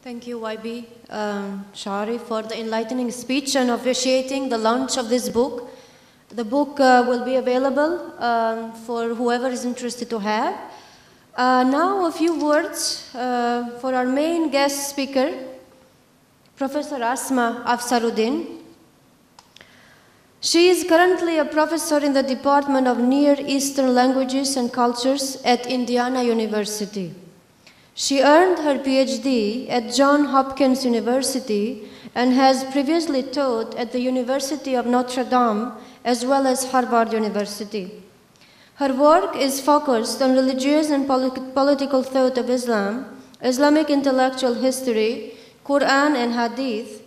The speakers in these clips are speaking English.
Thank you, YB Shari, for the enlightening speech and officiating the launch of this book. The book will be available for whoever is interested to have. Now, a few words for our main guest speaker, Professor Asma Afsaruddin. She is currently a professor in the Department of Near Eastern Languages and Cultures at Indiana University. She earned her PhD at Johns Hopkins University and has previously taught at the University of Notre Dame as well as Harvard University. Her work is focused on religious and political thought of Islam, Islamic intellectual history, Quran and Hadith,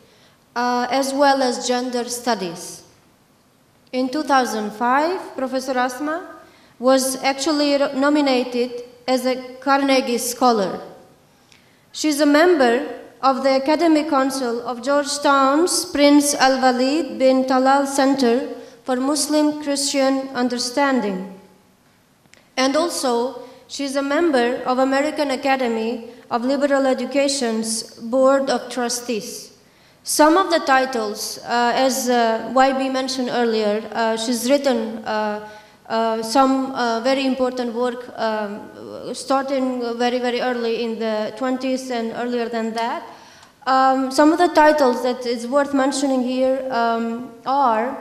as well as gender studies. In 2005, Professor Asma was actually nominated as a Carnegie Scholar. She's a member of the Academic Council of Georgetown's Prince Al-Walid bin Talal Center for Muslim-Christian Understanding. And also, she's a member of American Academy of Liberal Education's Board of Trustees. Some of the titles, as YB mentioned earlier, she's written some very important work starting very, very early in the 20s and earlier than that. Some of the titles that is worth mentioning here are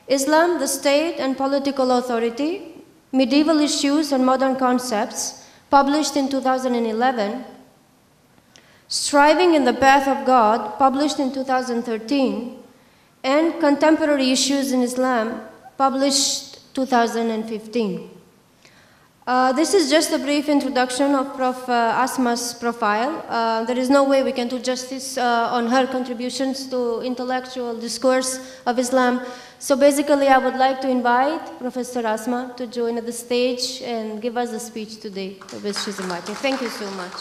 Islam, the State and Political Authority, Medieval Issues and Modern Concepts, published in 2011, Striving in the Path of God, published in 2013, and Contemporary Issues in Islam, published 2015. This is just a brief introduction of Prof. Asma's profile. There is no way we can do justice on her contributions to intellectual discourse of Islam. So basically, I would like to invite Professor Asma to join at the stage and give us a speech today, for which she's invited. Thank you so much.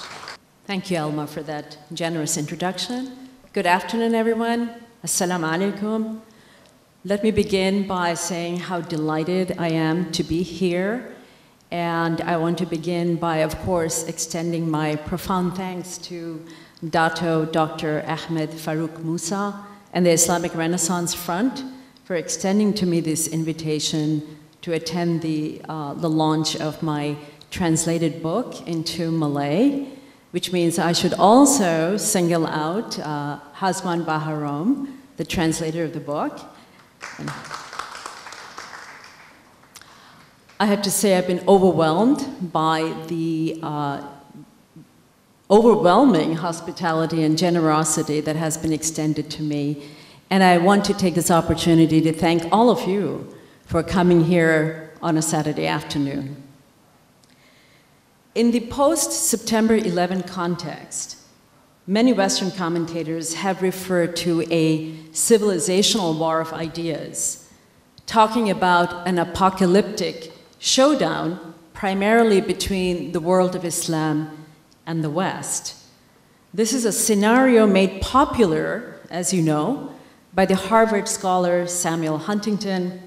Thank you, Alma, for that generous introduction. Good afternoon, everyone. Assalamu alaikum. Let me begin by saying how delighted I am to be here. And I want to begin by, of course, extending my profound thanks to Dato, Dr. Ahmad, Farouk, Musa, and the Islamic Renaissance Front for extending to me this invitation to attend the launch of my translated book into Malay, which means I should also single out Hazwan Baharom, the translator of the book. I have to say I've been overwhelmed by the overwhelming hospitality and generosity that has been extended to me. And I want to take this opportunity to thank all of you for coming here on a Saturday afternoon. In the post-September 11 context, many Western commentators have referred to a civilizational war of ideas, talking about an apocalyptic showdown primarily between the world of Islam and the West. This is a scenario made popular, as you know, by the Harvard scholar Samuel Huntington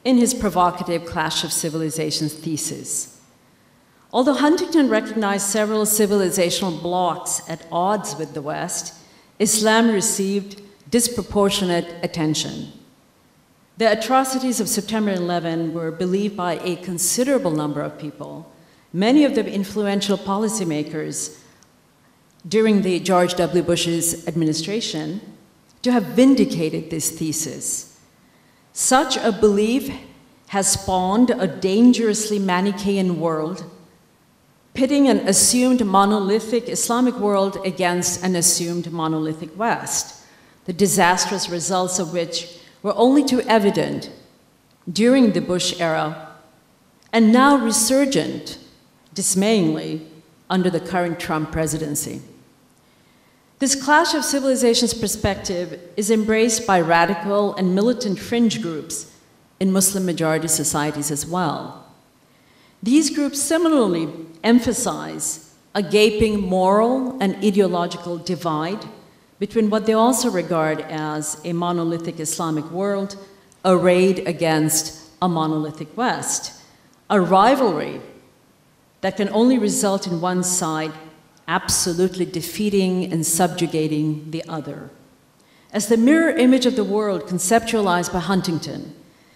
in his provocative Clash of Civilizations thesis. Although Huntington recognized several civilizational blocs at odds with the West, Islam received disproportionate attention. The atrocities of September 11 were believed by a considerable number of people, many of them influential policymakers during the George W. Bush's administration, to have vindicated this thesis. Such a belief has spawned a dangerously Manichaean world, pitting an assumed monolithic Islamic world against an assumed monolithic West, the disastrous results of which were only too evident during the Bush era and now resurgent, dismayingly, under the current Trump presidency. This Clash of Civilizations perspective is embraced by radical and militant fringe groups in Muslim-majority societies as well. These groups similarly emphasize a gaping moral and ideological divide between what they also regard as a monolithic Islamic world arrayed against a monolithic West, a rivalry that can only result in one side absolutely defeating and subjugating the other. As the mirror image of the world conceptualized by Huntington,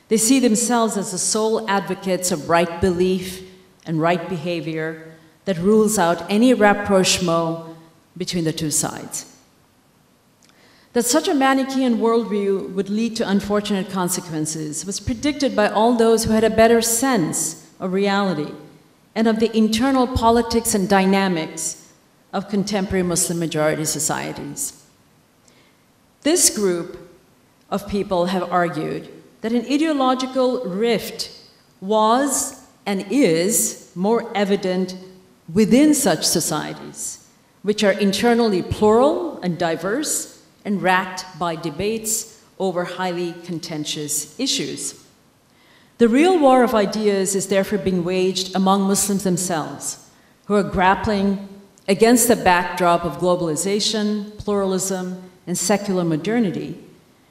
they see themselves as the sole advocates of right belief and right behavior that rules out any rapprochement between the two sides. That such a Manichaean worldview would lead to unfortunate consequences was predicted by all those who had a better sense of reality and of the internal politics and dynamics of contemporary Muslim majority societies. This group of people have argued that an ideological rift was and is more evident within such societies, which are internally plural and diverse and racked by debates over highly contentious issues. The real war of ideas is therefore being waged among Muslims themselves, who are grappling against the backdrop of globalization, pluralism, and secular modernity,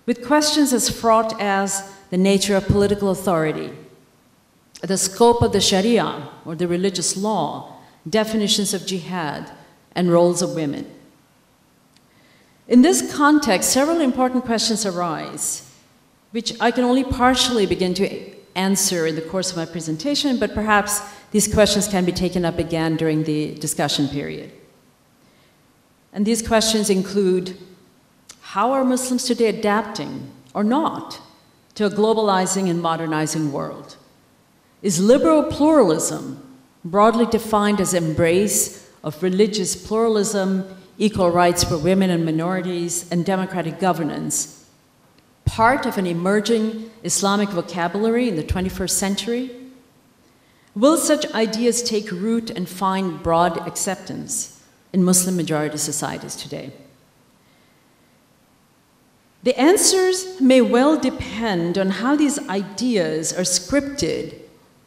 with questions as fraught as the nature of political authority, the scope of the Sharia, or the religious law, definitions of jihad, and roles of women. In this context, several important questions arise, which I can only partially begin to answer in the course of my presentation, but perhaps these questions can be taken up again during the discussion period. And these questions include, how are Muslims today adapting, or not, to a globalizing and modernizing world? Is liberal pluralism, broadly defined as embrace of religious pluralism, equal rights for women and minorities, and democratic governance, part of an emerging Islamic vocabulary in the 21st century? Will such ideas take root and find broad acceptance in Muslim majority societies today? The answers may well depend on how these ideas are scripted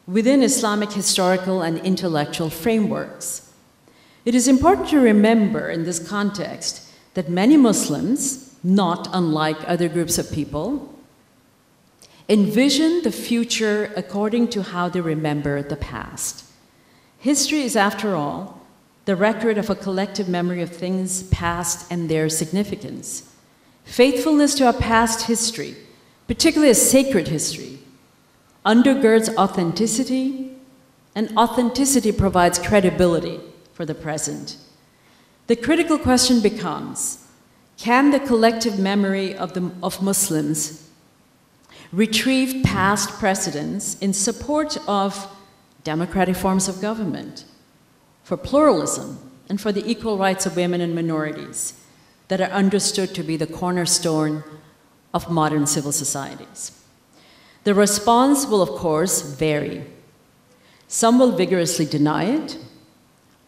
within Islamic historical and intellectual frameworks. It is important to remember in this context that many Muslims, not unlike other groups of people, envision the future according to how they remember the past. History is, after all, the record of a collective memory of things past and their significance. Faithfulness to our past history, particularly a sacred history, undergirds authenticity, and authenticity provides credibility for the present. The critical question becomes, can the collective memory of Muslims retrieve past precedents in support of democratic forms of government, for pluralism, and for the equal rights of women and minorities that are understood to be the cornerstone of modern civil societies? The response will, of course, vary. Some will vigorously deny it,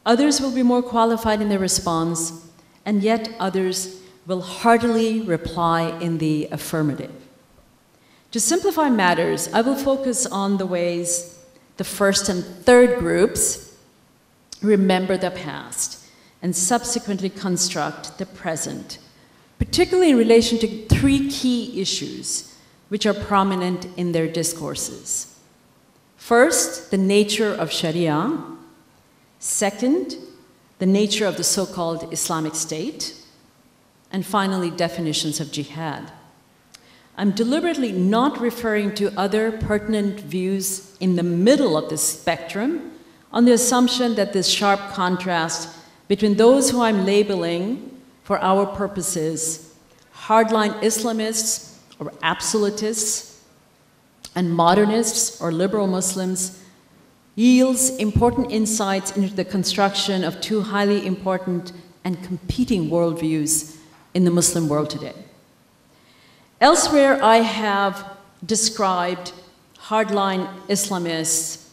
others will be more qualified in their response, and yet others will heartily reply in the affirmative. To simplify matters, I will focus on the ways the first and third groups remember the past and subsequently construct the present, particularly in relation to three key issues which are prominent in their discourses. First, the nature of Sharia. Second, the nature of the so-called Islamic State. And finally, definitions of jihad. I'm deliberately not referring to other pertinent views in the middle of this spectrum on the assumption that this sharp contrast between those who I'm labeling, for our purposes, hardline Islamists or absolutists and modernists or liberal Muslims yields important insights into the construction of two highly important and competing worldviews in the Muslim world today. Elsewhere, I have described hardline Islamists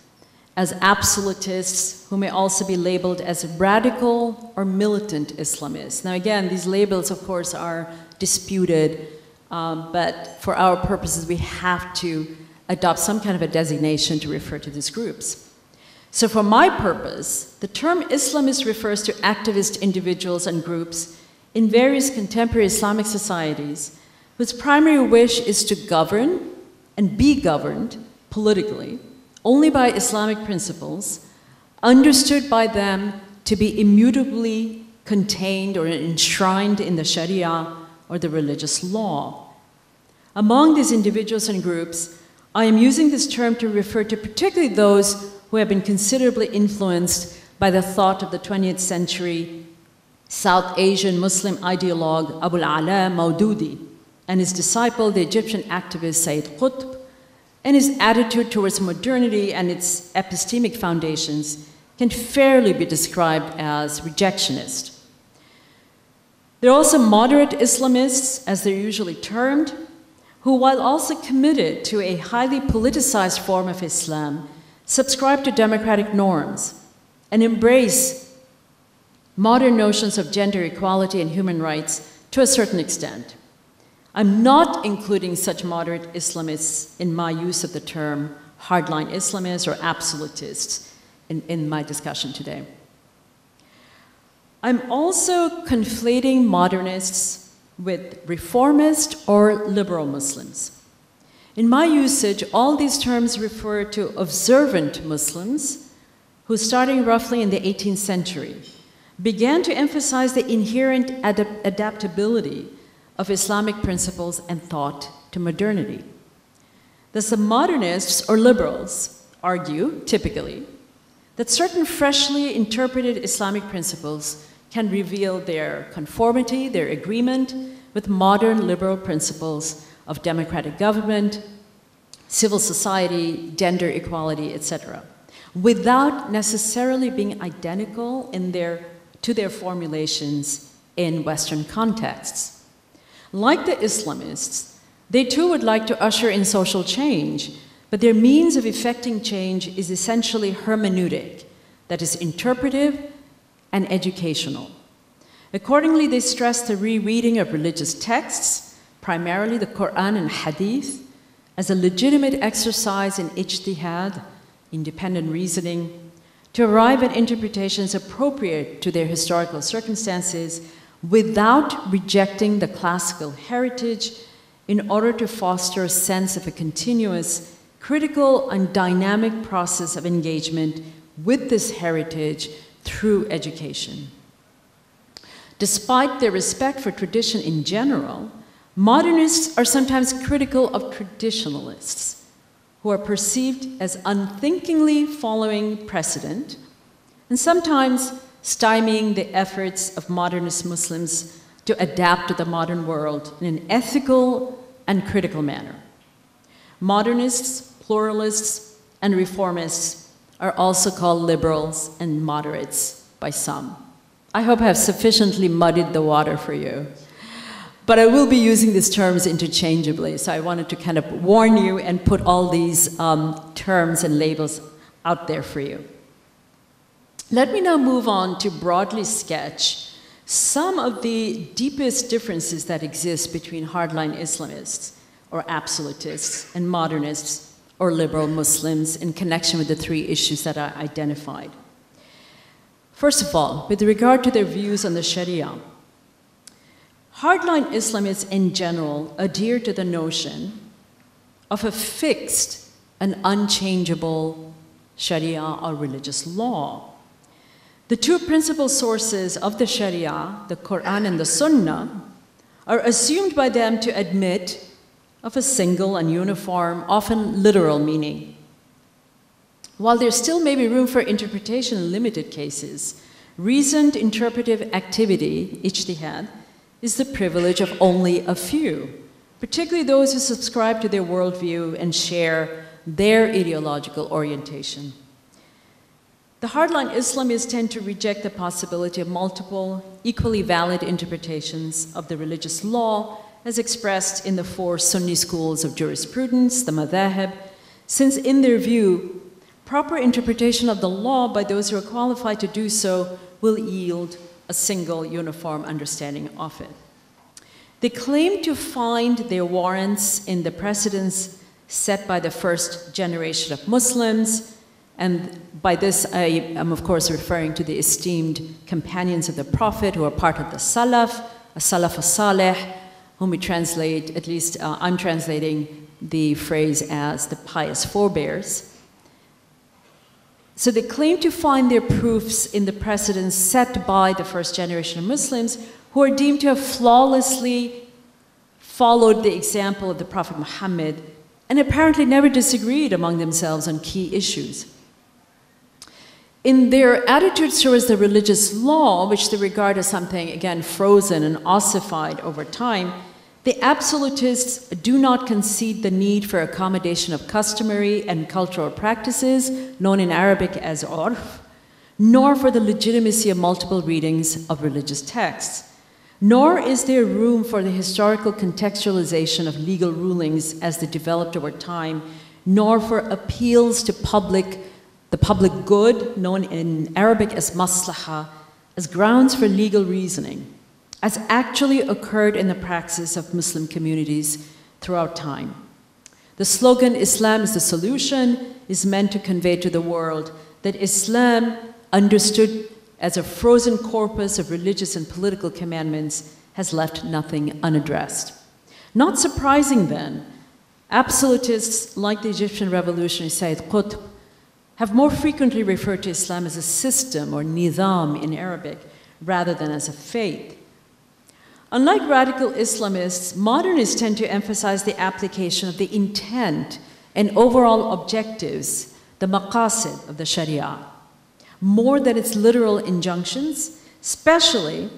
as absolutists who may also be labeled as radical or militant Islamists. Now again, these labels, of course, are disputed, but for our purposes, we have to adopt some kind of a designation to refer to these groups. So for my purpose, the term Islamist refers to activist individuals and groups in various contemporary Islamic societies whose primary wish is to govern and be governed politically only by Islamic principles, understood by them to be immutably contained or enshrined in the Sharia or the religious law. Among these individuals and groups, I am using this term to refer to particularly those who have been considerably influenced by the thought of the 20th century South Asian Muslim ideologue Abu al-Ala Maududi and his disciple, the Egyptian activist Sayyid Qutb, and his attitude towards modernity and its epistemic foundations can fairly be described as rejectionist. There are also moderate Islamists, as they're usually termed, who, while also committed to a highly politicized form of Islam, subscribe to democratic norms and embrace modern notions of gender equality and human rights to a certain extent. I'm not including such moderate Islamists in my use of the term hardline Islamists or absolutists in my discussion today. I'm also conflating modernists with reformist or liberal Muslims. In my usage, all these terms refer to observant Muslims who, starting roughly in the 18th century, began to emphasize the inherent adaptability of Islamic principles and thought to modernity. Thus, the modernists or liberals argue, typically, that certain freshly interpreted Islamic principles can reveal their conformity, their agreement with modern liberal principles of democratic government, civil society, gender equality, etc., without necessarily being identical to their formulations in Western contexts. Like the Islamists, they too would like to usher in social change, but their means of effecting change is essentially hermeneutic, that is interpretive and educational. Accordingly, they stress the rereading of religious texts, primarily the Quran and Hadith, as a legitimate exercise in ijtihad, independent reasoning, to arrive at interpretations appropriate to their historical circumstances without rejecting the classical heritage in order to foster a sense of a continuous, critical, and dynamic process of engagement with this heritage through education. Despite their respect for tradition in general, modernists are sometimes critical of traditionalists, who are perceived as unthinkingly following precedent, and sometimes stymieing the efforts of modernist Muslims to adapt to the modern world in an ethical and critical manner. Modernists, pluralists, and reformists are also called liberals and moderates by some. I hope I have sufficiently muddied the water for you. But I will be using these terms interchangeably, so I wanted to kind of warn you and put all these terms and labels out there for you. Let me now move on to broadly sketch some of the deepest differences that exist between hardline Islamists or absolutists and modernists or liberal Muslims in connection with the three issues that I identified. First of all, with regard to their views on the Sharia, hardline Islamists in general adhere to the notion of a fixed and unchangeable Sharia or religious law. The two principal sources of the Sharia, the Quran and the Sunnah, are assumed by them to admit of a single and uniform, often literal meaning. While there still may be room for interpretation in limited cases, reasoned interpretive activity, ijtihad, is the privilege of only a few, particularly those who subscribe to their worldview and share their ideological orientation. The hardline Islamists tend to reject the possibility of multiple, equally valid interpretations of the religious law as expressed in the four Sunni schools of jurisprudence, the madhahib, since in their view, proper interpretation of the law by those who are qualified to do so will yield a single uniform understanding of it. They claim to find their warrants in the precedents set by the first generation of Muslims, and by this I am of course referring to the esteemed companions of the Prophet who are part of the Salaf, a Salaf as-Salih, whom we translate, at least I'm translating the phrase as the pious forebears. So they claim to find their proofs in the precedents set by the first generation of Muslims, who are deemed to have flawlessly followed the example of the Prophet Muhammad and apparently never disagreed among themselves on key issues. In their attitudes towards the religious law, which they regard as something, again, frozen and ossified over time, the absolutists do not concede the need for accommodation of customary and cultural practices, known in Arabic as urf, nor for the legitimacy of multiple readings of religious texts. Nor is there room for the historical contextualization of legal rulings as they developed over time, nor for appeals to the public good, known in Arabic as maslaha, as grounds for legal reasoning, as actually occurred in the praxis of Muslim communities throughout time. The slogan, Islam is the solution, is meant to convey to the world that Islam, understood as a frozen corpus of religious and political commandments, has left nothing unaddressed. Not surprising then, absolutists like the Egyptian revolutionary Sayyid Qutb have more frequently referred to Islam as a system, or nizam in Arabic, rather than as a faith. Unlike radical Islamists, modernists tend to emphasize the application of the intent and overall objectives, the maqasid of the Sharia, more than its literal injunctions, especially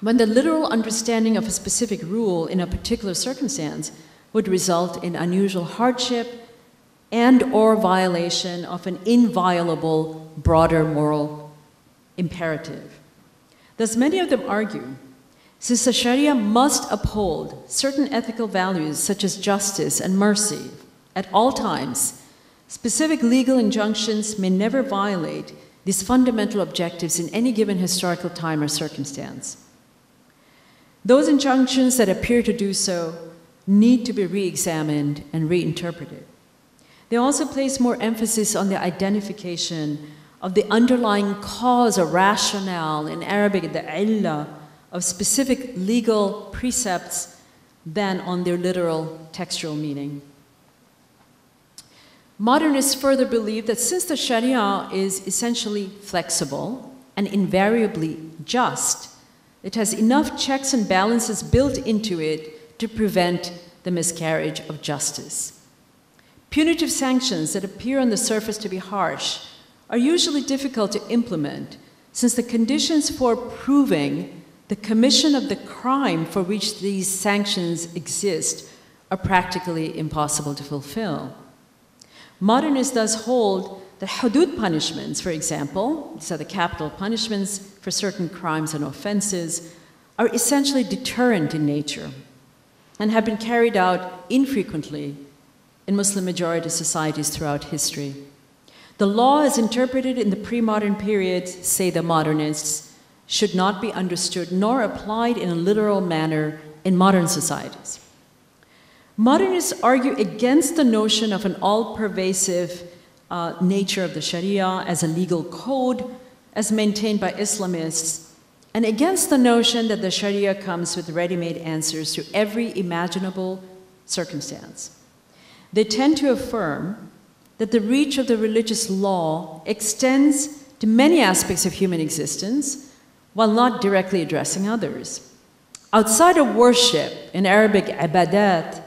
when the literal understanding of a specific rule in a particular circumstance would result in unusual hardship and/or violation of an inviolable, broader moral imperative. Thus, many of them argue, since the Sharia must uphold certain ethical values such as justice and mercy at all times, specific legal injunctions may never violate these fundamental objectives in any given historical time or circumstance. Those injunctions that appear to do so need to be re-examined and reinterpreted. They also place more emphasis on the identification of the underlying cause or rationale, in Arabic, the illah, of specific legal precepts than on their literal textual meaning. Modernists further believe that since the Sharia is essentially flexible and invariably just, it has enough checks and balances built into it to prevent the miscarriage of justice. Punitive sanctions that appear on the surface to be harsh are usually difficult to implement, since the conditions for proving the commission of the crime for which these sanctions exist are practically impossible to fulfill. Modernists thus hold that hudud punishments, for example, these are the capital punishments for certain crimes and offenses, are essentially deterrent in nature and have been carried out infrequently in Muslim-majority societies throughout history. The law as interpreted in the pre-modern period, say the modernists, should not be understood nor applied in a literal manner in modern societies. Modernists argue against the notion of an all-pervasive nature of the Sharia as a legal code, as maintained by Islamists, and against the notion that the Sharia comes with ready-made answers to every imaginable circumstance. They tend to affirm that the reach of the religious law extends to many aspects of human existence, while not directly addressing others. Outside of worship, in Arabic ibadat,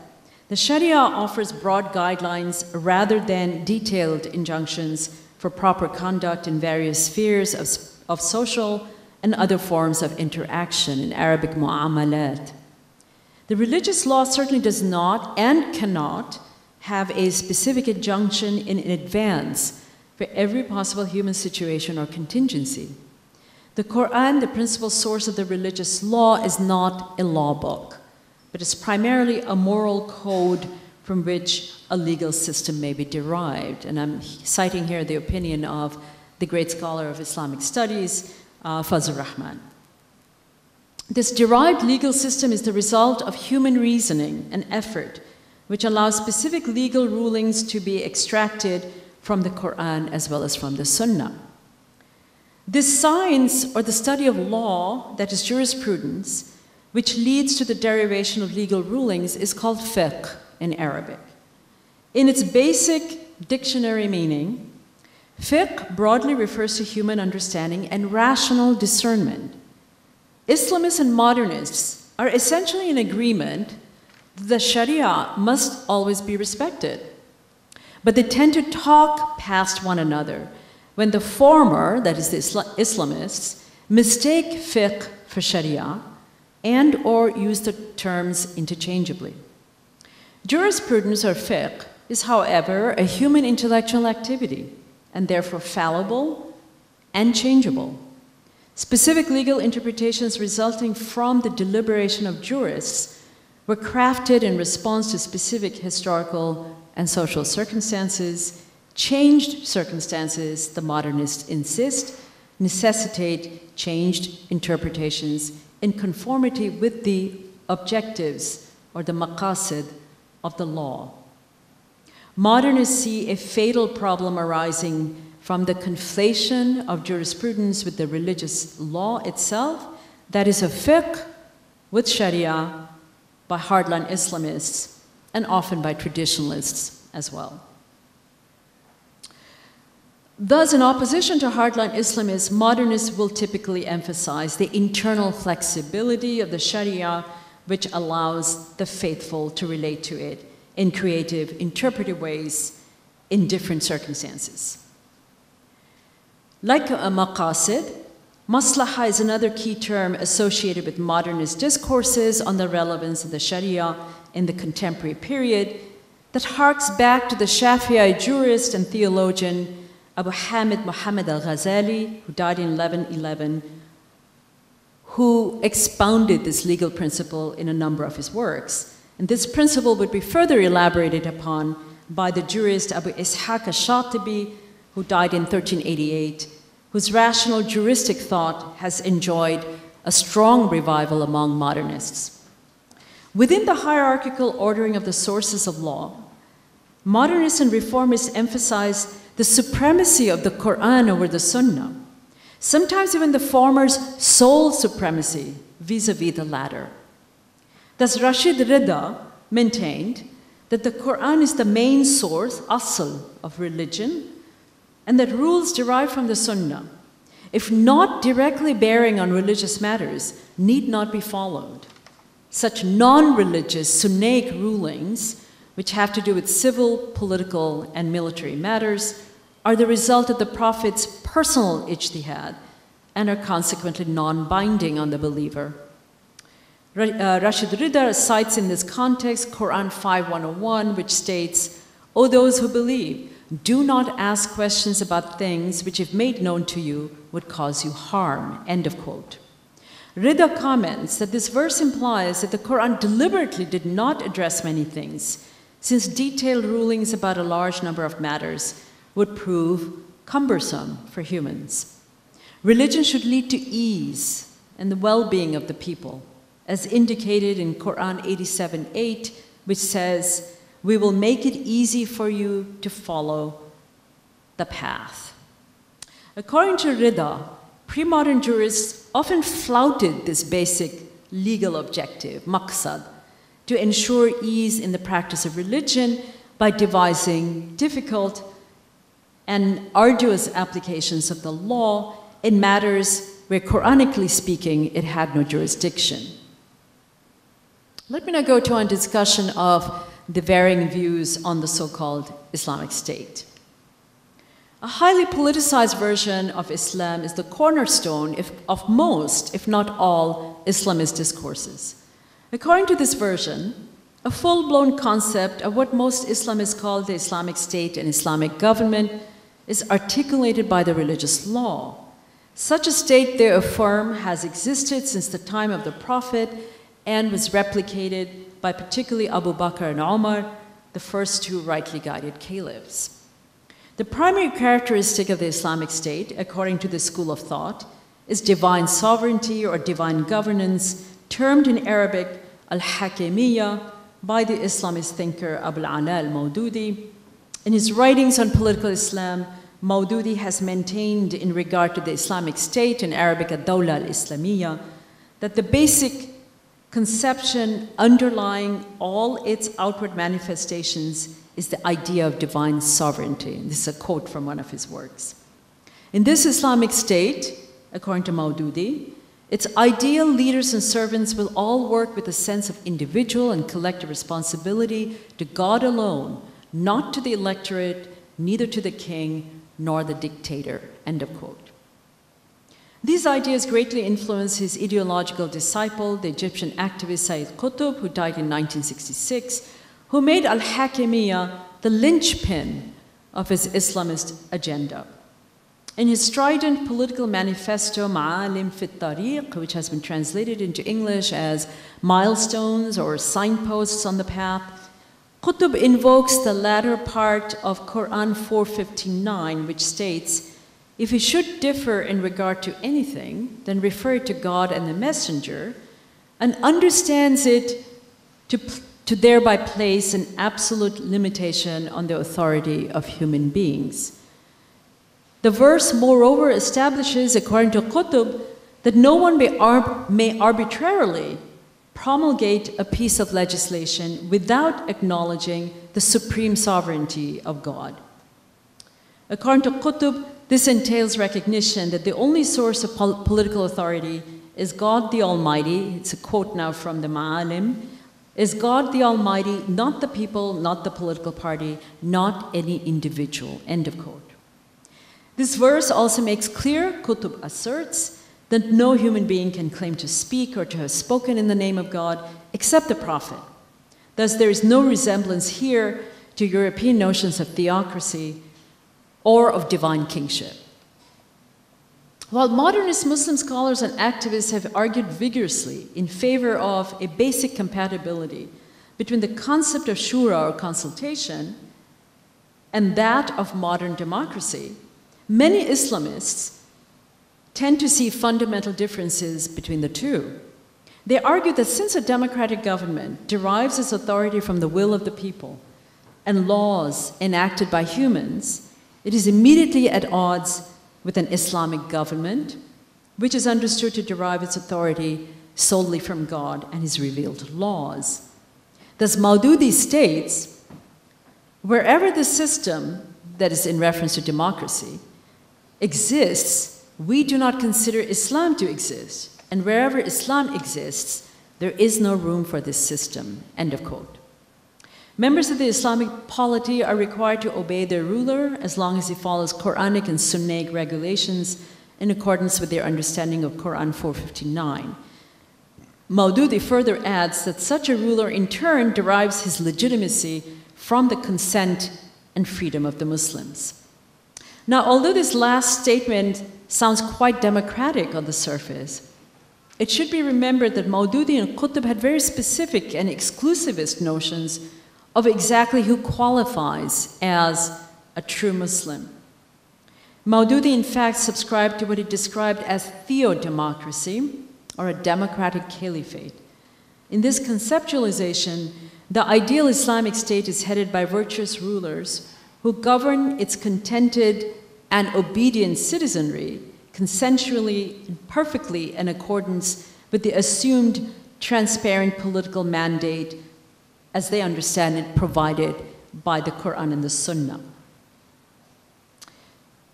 the Sharia offers broad guidelines rather than detailed injunctions for proper conduct in various spheres of social and other forms of interaction, in Arabic mu'amalat. The religious law certainly does not and cannot have a specific injunction in advance for every possible human situation or contingency. The Quran, the principal source of the religious law, is not a law book, but is primarily a moral code from which a legal system may be derived. And I'm citing here the opinion of the great scholar of Islamic studies, Fazlur Rahman. This derived legal system is the result of human reasoning and effort, which allows specific legal rulings to be extracted from the Quran as well as from the Sunnah. This science, or the study of law, that is jurisprudence, which leads to the derivation of legal rulings, is called fiqh in Arabic. In its basic dictionary meaning, Fiqh broadly refers to human understanding and rational discernment. Islamists and modernists are essentially in agreement that the Sharia must always be respected. But they tend to talk past one another when the former, that is the Islamists, mistake fiqh for Sharia and or use the terms interchangeably. Jurisprudence or fiqh is, however, a human intellectual activity and therefore fallible and changeable. Specific legal interpretations resulting from the deliberation of jurists were crafted in response to specific historical and social circumstances. Changed circumstances, the modernists insist, necessitate changed interpretations in conformity with the objectives or the maqasid of the law. Modernists see a fatal problem arising from the conflation of jurisprudence with the religious law itself, that is, of fiqh with Sharia by hardline Islamists and often by traditionalists as well. Thus, in opposition to hardline Islamists, modernists will typically emphasize the internal flexibility of the Sharia, which allows the faithful to relate to it in creative, interpretive ways in different circumstances. Like a maqasid, maslaha is another key term associated with modernist discourses on the relevance of the Sharia in the contemporary period that harks back to the Shafi'i jurist and theologian Abu Hamid Muhammad al-Ghazali, who died in 1111, who expounded this legal principle in a number of his works. And this principle would be further elaborated upon by the jurist Abu Ishaq al-Shatibi, who died in 1388, whose rational juristic thought has enjoyed a strong revival among modernists. Within the hierarchical ordering of the sources of law, modernists and reformists emphasize the supremacy of the Quran over the Sunnah, sometimes even the former's sole supremacy vis-a-vis the latter. Thus, Rashid Rida maintained that the Quran is the main source, asl, of religion, and that rules derived from the Sunnah, if not directly bearing on religious matters, need not be followed. Such non-religious Sunnaic rulings, which have to do with civil, political, and military matters, are the result of the Prophet's personal ijtihad and are consequently non-binding on the believer. Rashid Rida cites in this context Quran 5:101, which states, "O those who believe, do not ask questions about things which, if made known to you, would cause you harm," end of quote. Rida comments that this verse implies that the Quran deliberately did not address many things, since detailed rulings about a large number of matters would prove cumbersome for humans. Religion should lead to ease and the well-being of the people, as indicated in Quran 87:8, which says, "We will make it easy for you to follow the path." According to Rida, pre-modern jurists often flouted this basic legal objective, maqsad, to ensure ease in the practice of religion by devising difficult and arduous applications of the law in matters where, Quranically speaking, it had no jurisdiction. Let me now go to a discussion of the varying views on the so-called Islamic State. A highly politicized version of Islam is the cornerstone of most, if not all, Islamist discourses. According to this version, a full-blown concept of what most Islamists call the Islamic State and Islamic government is articulated by the religious law. Such a state, they affirm, has existed since the time of the Prophet and was replicated by particularly Abu Bakr and Umar, the first two rightly guided caliphs. The primary characteristic of the Islamic State, according to this school of thought, is divine sovereignty or divine governance, termed in Arabic al-Hakimiyya by the Islamist thinker Abul Ala al-Mawdudi. In his writings on political Islam, Mawdudi has maintained in regard to the Islamic State, in Arabic ad-Dawla al-Islamiyya, that the basic conception underlying all its outward manifestations is the idea of divine sovereignty. This is a quote from one of his works. In this Islamic state, according to Maududi, its ideal leaders and servants will all work with a sense of individual and collective responsibility to God alone, not to the electorate, neither to the king, nor the dictator, end of quote. These ideas greatly influenced his ideological disciple, the Egyptian activist Sayyid Qutb, who died in 1966, who made al-Hakimiyya the linchpin of his Islamist agenda. In his strident political manifesto, Ma'alim fit Tariq, which has been translated into English as milestones or signposts on the path, Qutb invokes the latter part of Quran 4:59, which states, if he should differ in regard to anything, then refer it to God and the Messenger, and understands it to thereby place an absolute limitation on the authority of human beings. The verse, moreover, establishes, according to Qutb, that no one may arbitrarily promulgate a piece of legislation without acknowledging the supreme sovereignty of God. According to Qutb, this entails recognition that the only source of political authority is God the Almighty. It's a quote now from the Ma'alim. Is God the Almighty, not the people, not the political party, not any individual, end of quote. This verse also makes clear, Qutb asserts, that no human being can claim to speak or to have spoken in the name of God except the Prophet. Thus, there is no resemblance here to European notions of theocracy or of divine kingship. While modernist Muslim scholars and activists have argued vigorously in favor of a basic compatibility between the concept of shura or consultation and that of modern democracy, many Islamists tend to see fundamental differences between the two. They argue that since a democratic government derives its authority from the will of the people and laws enacted by humans, it is immediately at odds with an Islamic government, which is understood to derive its authority solely from God and his revealed laws. Thus, Maududi states, wherever the system, that is in reference to democracy, exists, we do not consider Islam to exist, and wherever Islam exists, there is no room for this system, end of quote. Members of the Islamic polity are required to obey their ruler as long as he follows Quranic and Sunnaic regulations in accordance with their understanding of Quran 4:59. Maududi further adds that such a ruler in turn derives his legitimacy from the consent and freedom of the Muslims. Now, although this last statement sounds quite democratic on the surface, it should be remembered that Maududi and Qutb had very specific and exclusivist notions of exactly who qualifies as a true Muslim. Maududi, in fact, subscribed to what he described as theodemocracy, or a democratic caliphate. In this conceptualization, the ideal Islamic state is headed by virtuous rulers who govern its contented and obedient citizenry consensually and perfectly in accordance with the assumed transparent political mandate as they understand it, provided by the Quran and the Sunnah.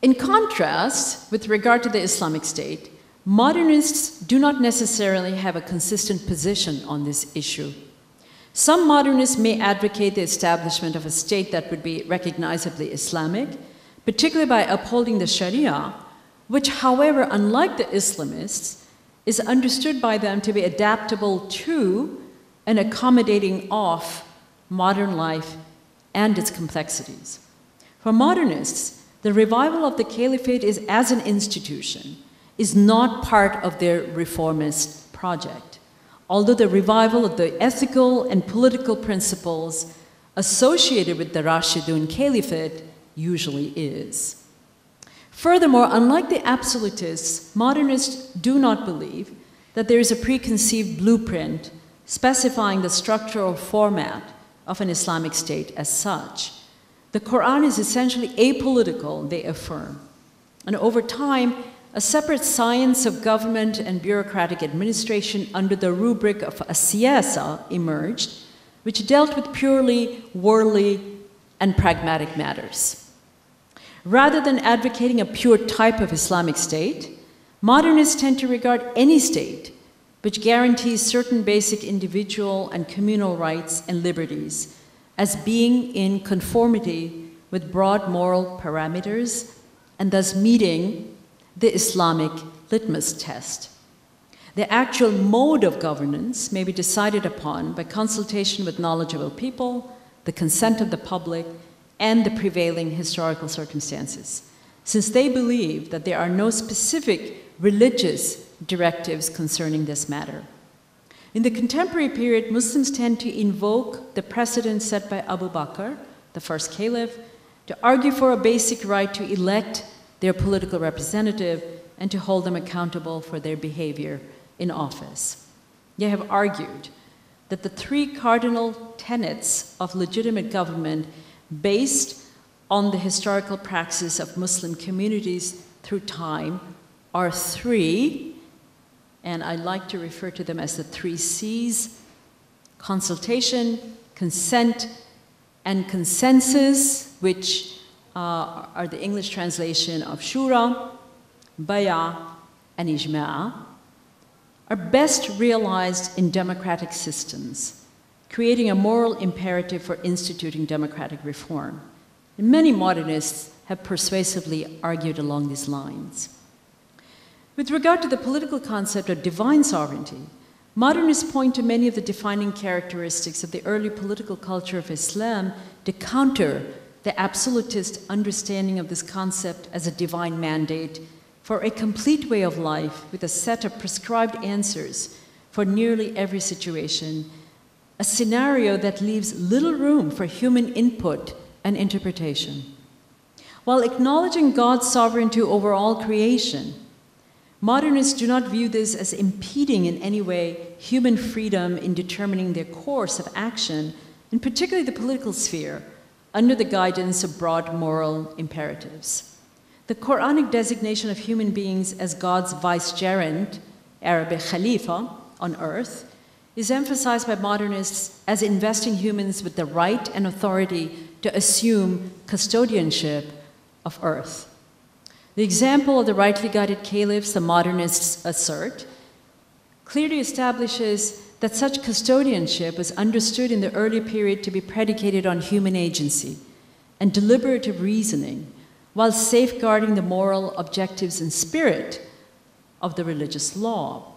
In contrast, with regard to the Islamic State, modernists do not necessarily have a consistent position on this issue. Some modernists may advocate the establishment of a state that would be recognizably Islamic, particularly by upholding the Sharia, which, however, unlike the Islamists, is understood by them to be adaptable to and accommodating of modern life and its complexities. For modernists, the revival of the caliphate is, as an institution, is not part of their reformist project, although the revival of the ethical and political principles associated with the Rashidun Caliphate usually is. Furthermore, unlike the absolutists, modernists do not believe that there is a preconceived blueprint specifying the structure or format of an Islamic state as such. The Quran is essentially apolitical, they affirm. And over time, a separate science of government and bureaucratic administration under the rubric of siyasa emerged, which dealt with purely worldly and pragmatic matters. Rather than advocating a pure type of Islamic state, modernists tend to regard any state which guarantees certain basic individual and communal rights and liberties as being in conformity with broad moral parameters and thus meeting the Islamic litmus test. The actual mode of governance may be decided upon by consultation with knowledgeable people, the consent of the public, and the prevailing historical circumstances, since they believe that there are no specific religious directives concerning this matter. In the contemporary period, Muslims tend to invoke the precedent set by Abu Bakr, the first caliph, to argue for a basic right to elect their political representative and to hold them accountable for their behavior in office. They have argued that the three cardinal tenets of legitimate government based on the historical praxis of Muslim communities through time are three, and I like to refer to them as the three C's: consultation, consent, and consensus, which are the English translation of shura, bay'ah, and ijma', are best realized in democratic systems, creating a moral imperative for instituting democratic reform. And many modernists have persuasively argued along these lines. With regard to the political concept of divine sovereignty, modernists point to many of the defining characteristics of the early political culture of Islam to counter the absolutist understanding of this concept as a divine mandate for a complete way of life with a set of prescribed answers for nearly every situation, a scenario that leaves little room for human input and interpretation. While acknowledging God's sovereignty over all creation, modernists do not view this as impeding in any way human freedom in determining their course of action, in particularly the political sphere, under the guidance of broad moral imperatives. The Quranic designation of human beings as God's vicegerent, Arabic Khalifa, on earth, is emphasized by modernists as investing humans with the right and authority to assume custodianship of earth. The example of the rightly guided caliphs, the modernists assert, clearly establishes that such custodianship was understood in the early period to be predicated on human agency and deliberative reasoning, while safeguarding the moral objectives and spirit of the religious law.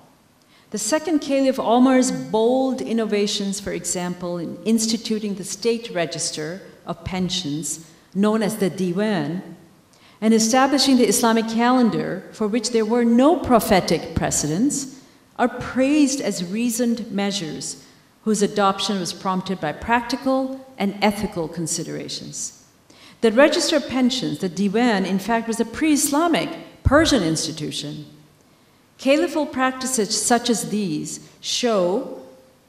The second Caliph Omar's bold innovations, for example, in instituting the state register of pensions, known as the Diwan, and establishing the Islamic calendar, for which there were no prophetic precedents, are praised as reasoned measures whose adoption was prompted by practical and ethical considerations. The register of pensions, the Diwan, in fact, was a pre-Islamic Persian institution. Caliphal practices such as these show,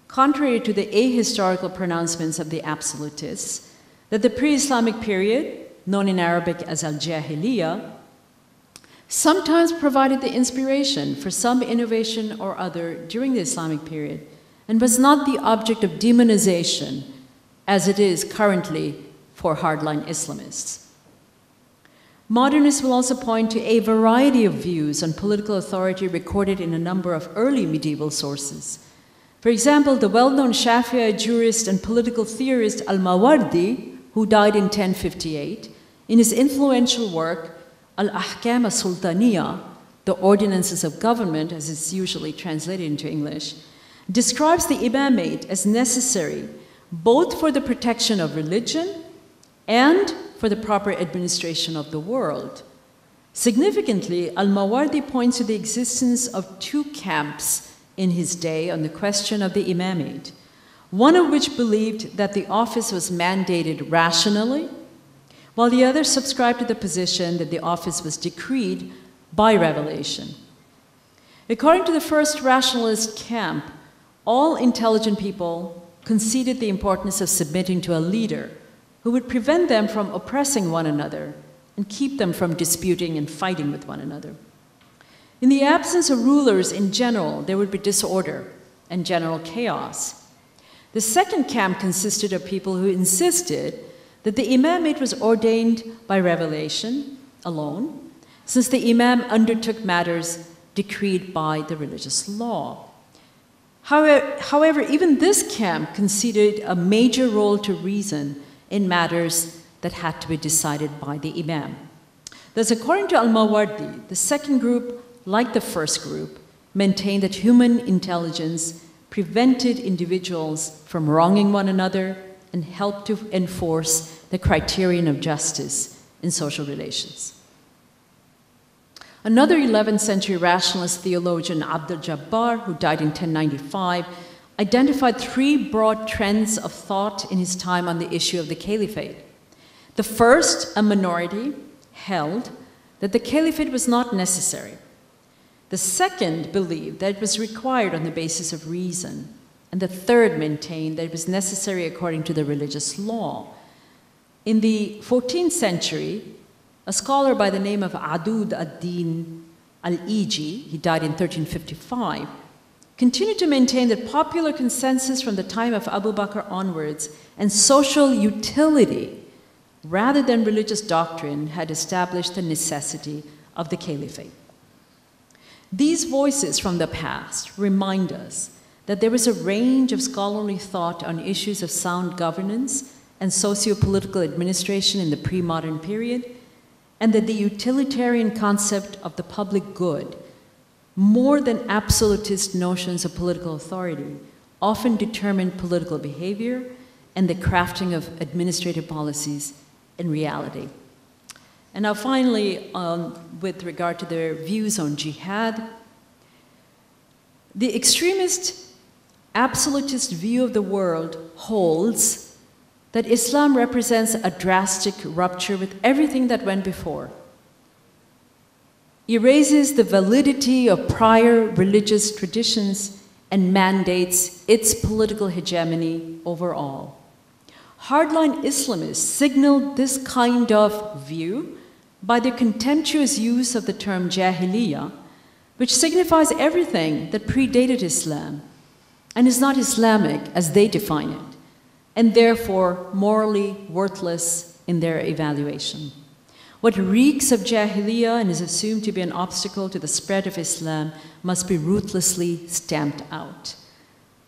contrary to the ahistorical pronouncements of the absolutists, that the pre-Islamic period, known in Arabic as al-Jahiliyyah, sometimes provided the inspiration for some innovation or other during the Islamic period, and was not the object of demonization as it is currently for hardline Islamists. Modernists will also point to a variety of views on political authority recorded in a number of early medieval sources. For example, the well-known Shafi'i jurist and political theorist Al-Mawardi, who died in 1058, in his influential work, Al-Ahkam al-Sultaniyya, the Ordinances of Government, as it's usually translated into English, describes the imamate as necessary both for the protection of religion and for the proper administration of the world. Significantly, Al-Mawardi points to the existence of two camps in his day on the question of the imamate, one of which believed that the office was mandated rationally, while the other subscribed to the position that the office was decreed by revelation. According to the first rationalist camp, all intelligent people conceded the importance of submitting to a leader who would prevent them from oppressing one another and keep them from disputing and fighting with one another. In the absence of rulers in general, there would be disorder and general chaos. The second camp consisted of people who insisted that the imamate was ordained by revelation alone, since the imam undertook matters decreed by the religious law. However, even this camp conceded a major role to reason in matters that had to be decided by the imam. Thus, according to Al-Mawardi, the second group, like the first group, maintained that human intelligence prevented individuals from wronging one another and helped to enforce the criterion of justice in social relations. Another 11th century rationalist theologian, Abdul Jabbar, who died in 1095, identified three broad trends of thought in his time on the issue of the caliphate. The first, a minority, held that the caliphate was not necessary. The second believed that it was required on the basis of reason. And the third maintained that it was necessary according to the religious law. In the 14th century, a scholar by the name of Adud ad-Din al-Iji, he died in 1355, continued to maintain that popular consensus from the time of Abu Bakr onwards and social utility rather than religious doctrine had established the necessity of the caliphate. These voices from the past remind us that there was a range of scholarly thought on issues of sound governance and socio-political administration in the pre-modern period, and that the utilitarian concept of the public good, more than absolutist notions of political authority, often determined political behavior and the crafting of administrative policies in reality. And now finally, with regard to their views on jihad, the extremist absolutist view of the world holds that Islam represents a drastic rupture with everything that went before, erases the validity of prior religious traditions, and mandates its political hegemony over all. Hardline Islamists signaled this kind of view by their contemptuous use of the term jahiliyyah, which signifies everything that predated Islam and is not Islamic as they define it, and therefore morally worthless in their evaluation. What reeks of jahiliyyah and is assumed to be an obstacle to the spread of Islam must be ruthlessly stamped out.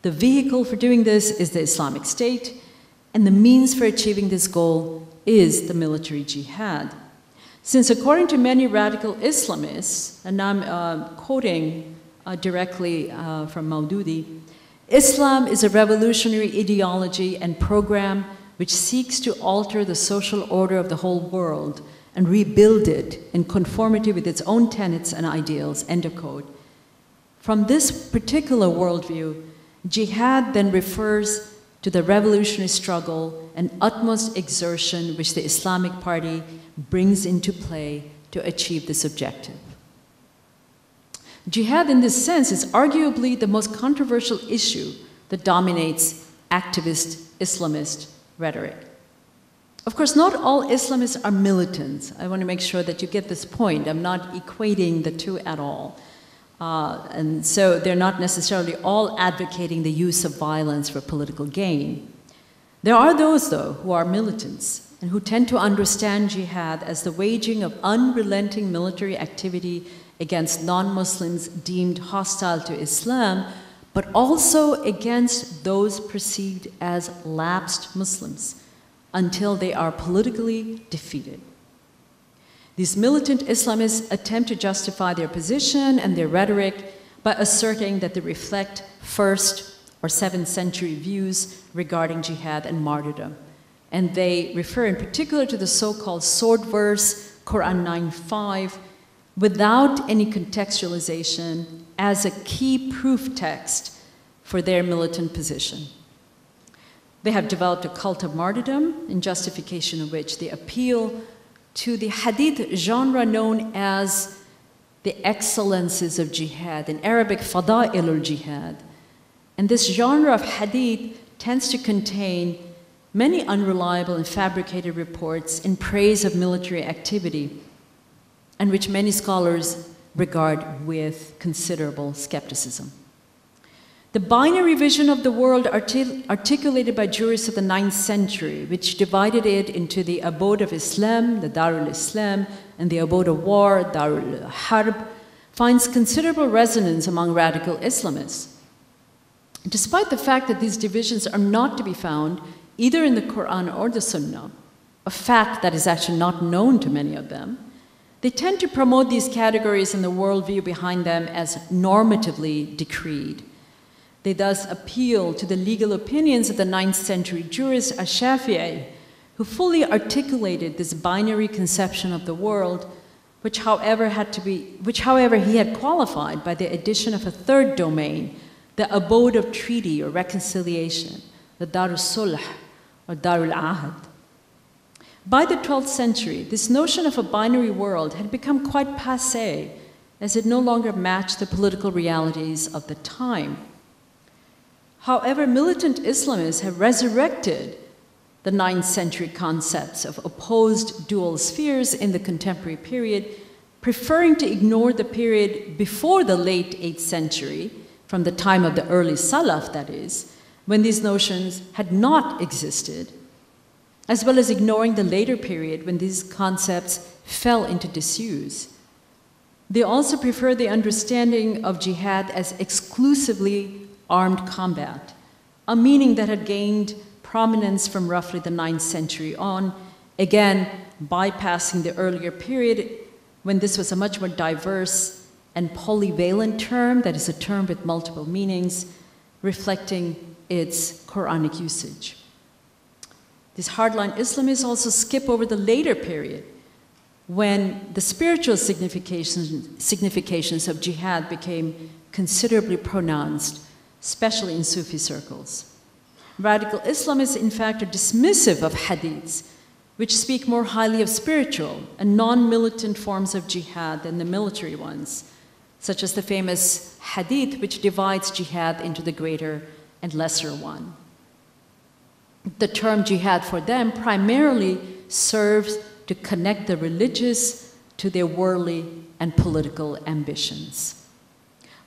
The vehicle for doing this is the Islamic State, and the means for achieving this goal is the military jihad. Since according to many radical Islamists, and I'm quoting directly from Maududi, Islam is a revolutionary ideology and program which seeks to alter the social order of the whole world and rebuild it in conformity with its own tenets and ideals, end of quote. From this particular worldview, jihad then refers to the revolutionary struggle and utmost exertion which the Islamic Party brings into play to achieve this objective. Jihad in this sense is arguably the most controversial issue that dominates activist Islamist rhetoric. Of course, not all Islamists are militants. I want to make sure that you get this point. I'm not equating the two at all. And so they're not necessarily all advocating the use of violence for political gain. There are those, though, who are militants and who tend to understand jihad as the waging of unrelenting military activity against non-Muslims deemed hostile to Islam, but also against those perceived as lapsed Muslims until they are politically defeated. These militant Islamists attempt to justify their position and their rhetoric by asserting that they reflect 1st or 7th century views regarding jihad and martyrdom. And they refer in particular to the so-called sword verse, Quran 9:5, without any contextualization as a key proof text for their militant position. They have developed a cult of martyrdom, in justification of which they appeal to the hadith genre known as the excellences of jihad, in Arabic, fada'il al-jihad. And this genre of hadith tends to contain many unreliable and fabricated reports in praise of military activity, and which many scholars regard with considerable skepticism. The binary vision of the world articulated by jurists of the 9th century, which divided it into the abode of Islam, the Darul Islam, and the abode of war, Darul Harb, finds considerable resonance among radical Islamists. Despite the fact that these divisions are not to be found either in the Quran or the Sunnah, a fact that is actually not known to many of them, they tend to promote these categories and the worldview behind them as normatively decreed. They thus appeal to the legal opinions of the 9th century jurist Ash-Shafi'i, who fully articulated this binary conception of the world, which however he had qualified by the addition of a third domain, the abode of treaty or reconciliation, the Darul Sulh or Darul Ahad. By the 12th century, this notion of a binary world had become quite passé, as it no longer matched the political realities of the time. However, militant Islamists have resurrected the 9th century concepts of opposed dual spheres in the contemporary period, preferring to ignore the period before the late 8th century, from the time of the early Salaf, that is, when these notions had not existed, as well as ignoring the later period when these concepts fell into disuse. They also prefer the understanding of jihad as exclusively armed combat, a meaning that had gained prominence from roughly the 9th century on, again, bypassing the earlier period when this was a much more diverse and polyvalent term, that is a term with multiple meanings, reflecting its Quranic usage. These hardline Islamists also skip over the later period when the spiritual significations of jihad became considerably pronounced, especially in Sufi circles. Radical Islamists, in fact, are dismissive of hadiths, which speak more highly of spiritual and non-militant forms of jihad than the military ones, such as the famous hadith, which divides jihad into the greater and lesser one. The term jihad for them primarily serves to connect the religious to their worldly and political ambitions.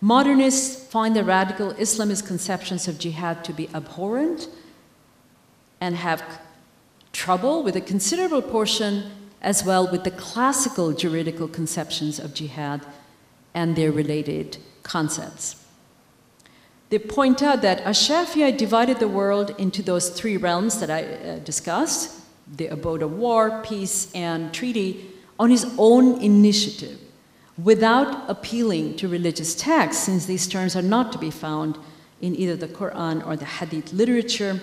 Modernists find the radical Islamist conceptions of jihad to be abhorrent and have trouble with a considerable portion as well with the classical juridical conceptions of jihad and their related concepts. They point out that Ash-Shafi'i divided the world into those three realms that I discussed, the abode of war, peace, and treaty, on his own initiative, without appealing to religious texts, since these terms are not to be found in either the Quran or the Hadith literature.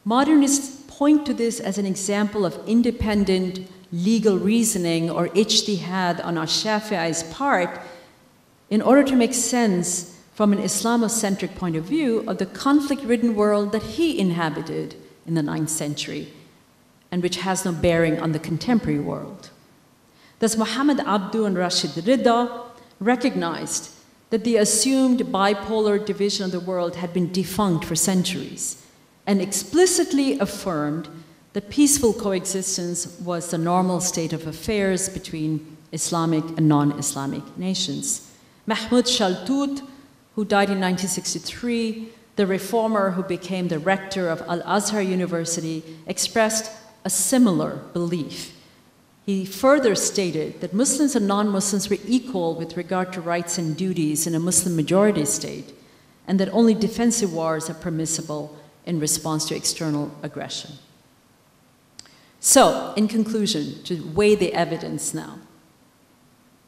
Modernists point to this as an example of independent legal reasoning or ijtihad on Ash-Shafi'i's part in order to make sense from an Islamocentric point of view of the conflict-ridden world that he inhabited in the 9th century and which has no bearing on the contemporary world. Thus, Muhammad Abdu and Rashid Rida recognized that the assumed bipolar division of the world had been defunct for centuries and explicitly affirmed that peaceful coexistence was the normal state of affairs between Islamic and non-Islamic nations. Mahmoud Shaltut, who died in 1963, the reformer who became the rector of Al-Azhar University, expressed a similar belief. He further stated that Muslims and non-Muslims were equal with regard to rights and duties in a Muslim majority state, and that only defensive wars are permissible in response to external aggression. So, in conclusion, to weigh the evidence now,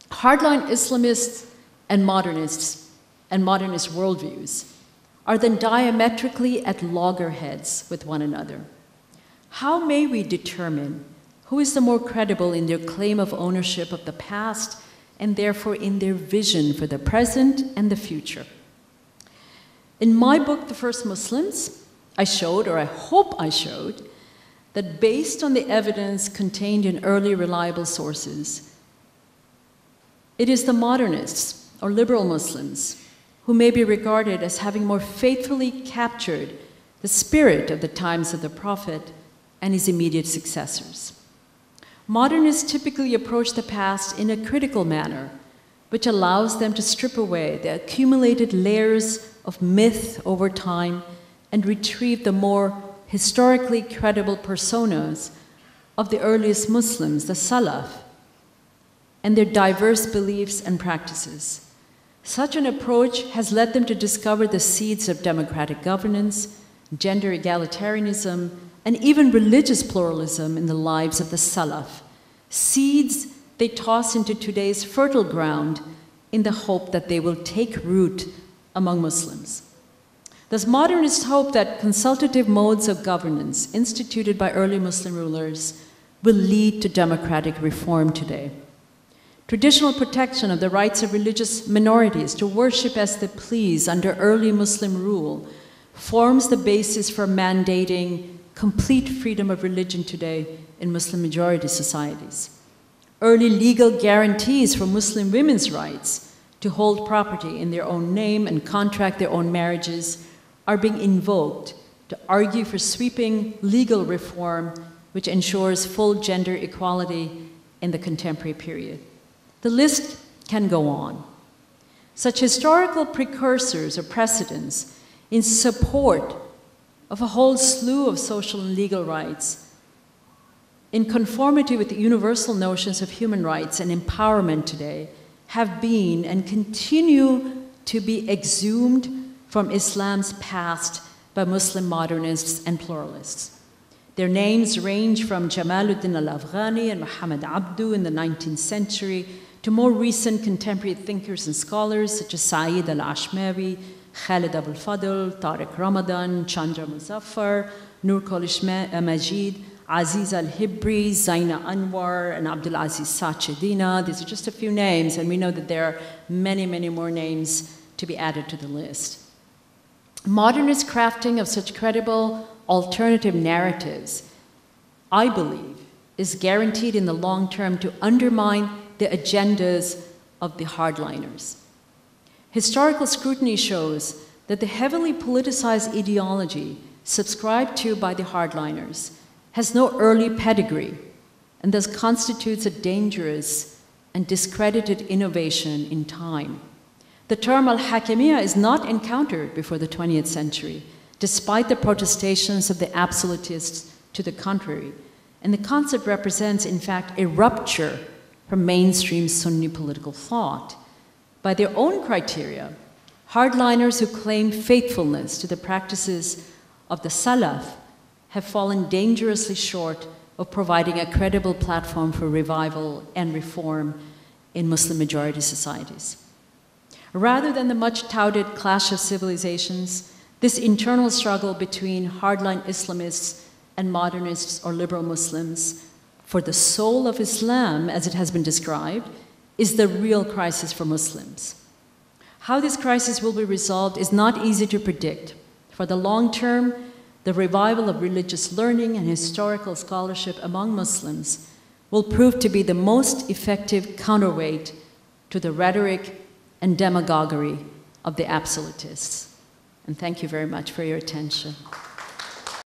hardline Islamists and modernist worldviews are then diametrically at loggerheads with one another. How may we determine who is the more credible in their claim of ownership of the past and therefore in their vision for the present and the future? In my book, The First Muslims, I showed, or I hope I showed, that based on the evidence contained in early reliable sources, it is the modernists or liberal Muslims who may be regarded as having more faithfully captured the spirit of the times of the Prophet and his immediate successors. Modernists typically approach the past in a critical manner, which allows them to strip away the accumulated layers of myth over time and retrieve the more historically credible personas of the earliest Muslims, the Salaf, and their diverse beliefs and practices. Such an approach has led them to discover the seeds of democratic governance, gender egalitarianism, and even religious pluralism in the lives of the Salaf, seeds they toss into today's fertile ground in the hope that they will take root among Muslims. Thus, modernists hope that consultative modes of governance instituted by early Muslim rulers will lead to democratic reform today. Traditional protection of the rights of religious minorities to worship as they please under early Muslim rule forms the basis for mandating complete freedom of religion today in Muslim-majority societies. Early legal guarantees for Muslim women's rights to hold property in their own name and contract their own marriages are being invoked to argue for sweeping legal reform which ensures full gender equality in the contemporary period. The list can go on. Such historical precursors or precedents in support of a whole slew of social and legal rights, in conformity with the universal notions of human rights and empowerment today, have been and continue to be exhumed from Islam's past by Muslim modernists and pluralists. Their names range from Jamaluddin al-Afghani and Muhammad Abdu in the 19th century to more recent contemporary thinkers and scholars such as Saeed al-Ashmawi, Khalid Abul Fadl, Tariq Ramadan, Chandra Muzaffar, Nur Kolish Majid, Aziz al-Hibri, Zaina Anwar, and Abdul Aziz Sachedina. These are just a few names, and we know that there are many, many more names to be added to the list. Modernist crafting of such credible alternative narratives, I believe, is guaranteed in the long term to undermine the agendas of the hardliners. Historical scrutiny shows that the heavily politicized ideology subscribed to by the hardliners has no early pedigree and thus constitutes a dangerous and discredited innovation in time. The term al-Hakimiyya is not encountered before the 20th century, despite the protestations of the absolutists to the contrary, and the concept represents, in fact, a rupture from mainstream Sunni political thought. By their own criteria, hardliners who claim faithfulness to the practices of the Salaf have fallen dangerously short of providing a credible platform for revival and reform in Muslim-majority societies. Rather than the much-touted clash of civilizations, this internal struggle between hardline Islamists and modernists or liberal Muslims for the soul of Islam, as it has been described, is the real crisis for Muslims. How this crisis will be resolved is not easy to predict. For the long term, the revival of religious learning and historical scholarship among Muslims will prove to be the most effective counterweight to the rhetoric and demagoguery of the absolutists. And thank you very much for your attention.